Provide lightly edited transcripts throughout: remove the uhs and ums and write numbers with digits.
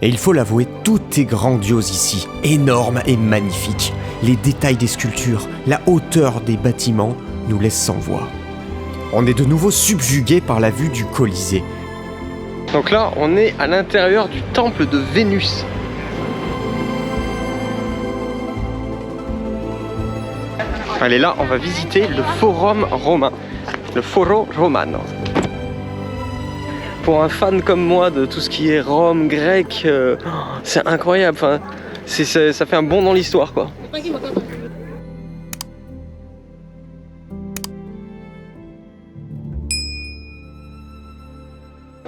Et il faut l'avouer, tout est grandiose ici, énorme et magnifique. Les détails des sculptures, la hauteur des bâtiments nous laissent sans voix. On est de nouveau subjugué par la vue du Colisée. Donc là, on est à l'intérieur du temple de Vénus. Allez, là, on va visiter le Forum romain, le Foro Romano. Pour un fan comme moi de tout ce qui est Rome, grec, c'est incroyable. Enfin, ça fait un bond dans l'histoire, quoi.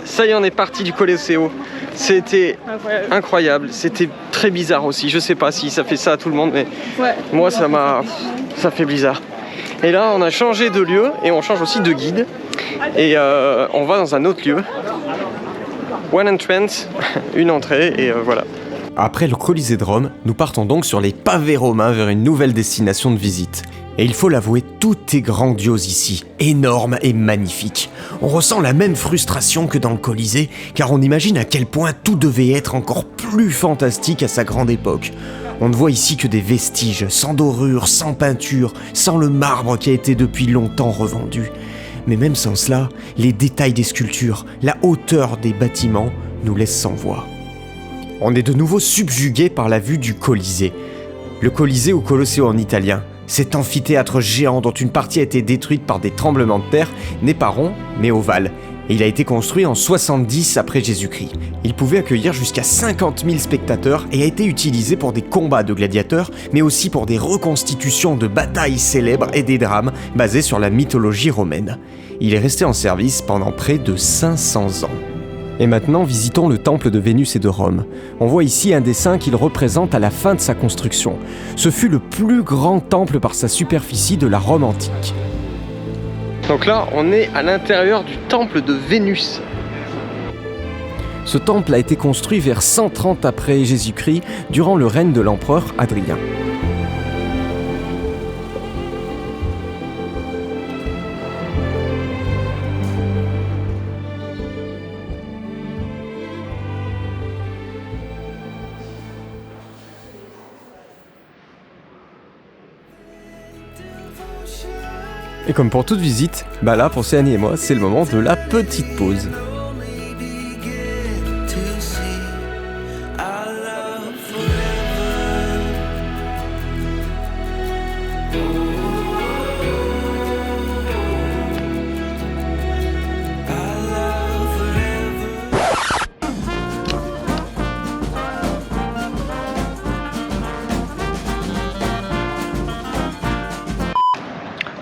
Ça y est, on est parti du Colosseo. C'était incroyable. C'était très bizarre aussi. Je sais pas si ça fait ça à tout le monde, mais moi ça fait bizarre. Et là, on a changé de lieu et on change aussi de guide. Et on va dans un autre lieu. One entrance, une entrée, et voilà. Après le Colisée de Rome, nous partons donc sur les pavés romains vers une nouvelle destination de visite. Et il faut l'avouer, tout est grandiose ici, énorme et magnifique. On ressent la même frustration que dans le Colisée, car on imagine à quel point tout devait être encore plus fantastique à sa grande époque. On ne voit ici que des vestiges, sans dorure, sans peinture, sans le marbre qui a été depuis longtemps revendu. Mais même sans cela, les détails des sculptures, la hauteur des bâtiments nous laissent sans voix. On est de nouveau subjugué par la vue du Colisée. Le Colisée ou Colosseo en italien, cet amphithéâtre géant dont une partie a été détruite par des tremblements de terre, n'est pas rond, mais ovale. Et il a été construit en 70 après Jésus-Christ. Il pouvait accueillir jusqu'à 50 000 spectateurs et a été utilisé pour des combats de gladiateurs, mais aussi pour des reconstitutions de batailles célèbres et des drames basés sur la mythologie romaine. Il est resté en service pendant près de 500 ans. Et maintenant, visitons le temple de Vénus et de Rome. On voit ici un dessin qu'il représente à la fin de sa construction. Ce fut le plus grand temple par sa superficie de la Rome antique. Donc là, on est à l'intérieur du temple de Vénus. Ce temple a été construit vers 130 après Jésus-Christ, durant le règne de l'empereur Hadrien. Et comme pour toute visite, là pour Céanie et moi, c'est le moment de la petite pause.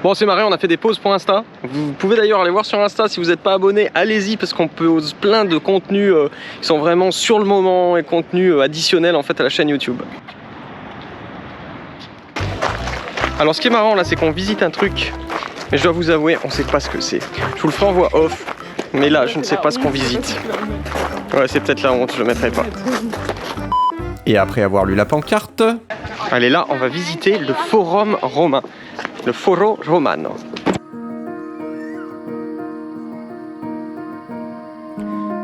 Bon, c'est marrant, on a fait des pauses pour Insta. Vous pouvez d'ailleurs aller voir sur Insta si vous n'êtes pas abonné, allez-y parce qu'on pose plein de contenus qui sont vraiment sur le moment et contenus additionnels en fait à la chaîne YouTube. Alors ce qui est marrant là, c'est qu'on visite un truc, mais je dois vous avouer, on sait pas ce que c'est. Je vous le ferai en voix off, mais là je ne sais pas ce qu'on visite. Ouais, c'est peut-être la honte, je le mettrai pas. Et après avoir lu la pancarte, allez, là on va visiter le Forum romain. Le Foro Romano.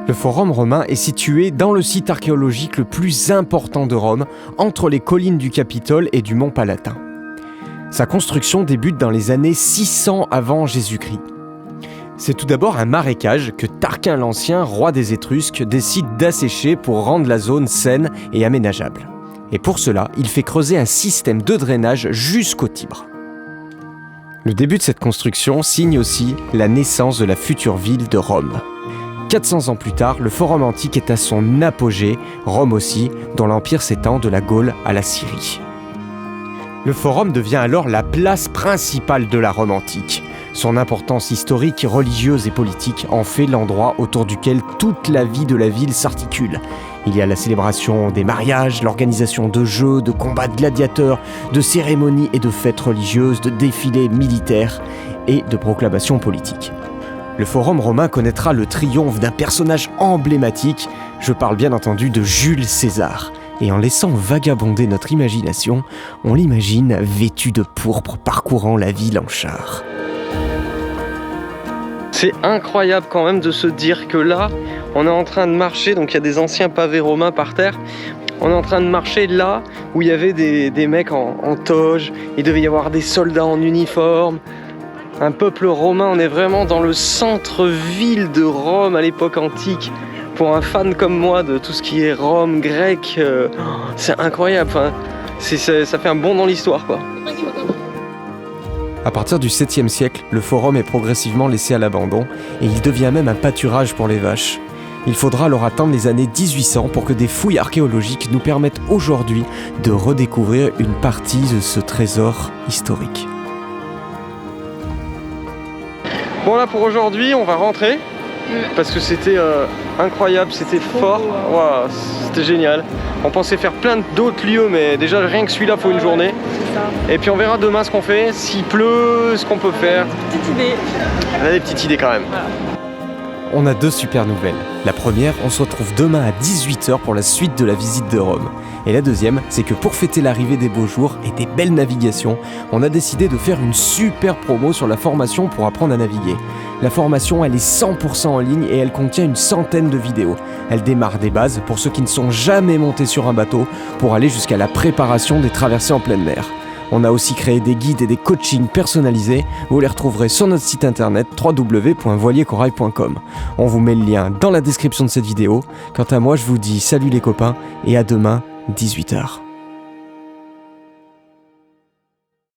Le Forum romain est situé dans le site archéologique le plus important de Rome, entre les collines du Capitole et du mont Palatin. Sa construction débute dans les années 600 avant Jésus-Christ. C'est tout d'abord un marécage que Tarquin l'Ancien, roi des Étrusques, décide d'assécher pour rendre la zone saine et aménageable. Et pour cela, il fait creuser un système de drainage jusqu'au Tibre. Le début de cette construction signe aussi la naissance de la future ville de Rome. 400 ans plus tard, le Forum antique est à son apogée, Rome aussi, dont l'empire s'étend de la Gaule à la Syrie. Le Forum devient alors la place principale de la Rome antique. Son importance historique, religieuse et politique en fait l'endroit autour duquel toute la vie de la ville s'articule. Il y a la célébration des mariages, l'organisation de jeux, de combats de gladiateurs, de cérémonies et de fêtes religieuses, de défilés militaires et de proclamations politiques. Le Forum romain connaîtra le triomphe d'un personnage emblématique, je parle bien entendu de Jules César. Et en laissant vagabonder notre imagination, on l'imagine vêtu de pourpre parcourant la ville en char. C'est incroyable quand même de se dire que là, On est en train de marcher, donc il y a des anciens pavés romains par terre. On est en train de marcher là où il y avait des mecs en toge, il devait y avoir des soldats en uniforme, un peuple romain. On est vraiment dans le centre-ville de Rome à l'époque antique. Pour un fan comme moi de tout ce qui est Rome, grec, c'est incroyable. Enfin, ça fait un bond dans l'histoire, quoi. À partir du 7e siècle, le forum est progressivement laissé à l'abandon et il devient même un pâturage pour les vaches. Il faudra alors attendre les années 1800 pour que des fouilles archéologiques nous permettent aujourd'hui de redécouvrir une partie de ce trésor historique. Bon là pour aujourd'hui, on va rentrer parce que c'était incroyable, c'était fort, wow, c'était génial. On pensait faire plein d'autres lieux, mais déjà rien que celui-là, faut une journée. Et puis on verra demain ce qu'on fait, s'il pleut, ce qu'on peut faire. Petite idée. On a des petites idées quand même. Voilà. On a 2 super nouvelles. La première, on se retrouve demain à 18h pour la suite de la visite de Rome. Et la deuxième, c'est que pour fêter l'arrivée des beaux jours et des belles navigations, on a décidé de faire une super promo sur la formation pour apprendre à naviguer. La formation, elle est 100% en ligne et elle contient une centaine de vidéos. Elle démarre des bases pour ceux qui ne sont jamais montés sur un bateau pour aller jusqu'à la préparation des traversées en pleine mer. On a aussi créé des guides et des coachings personnalisés. Vous les retrouverez sur notre site internet www.voiliercorail.com. On vous met le lien dans la description de cette vidéo. Quant à moi, je vous dis salut les copains et à demain, 18h.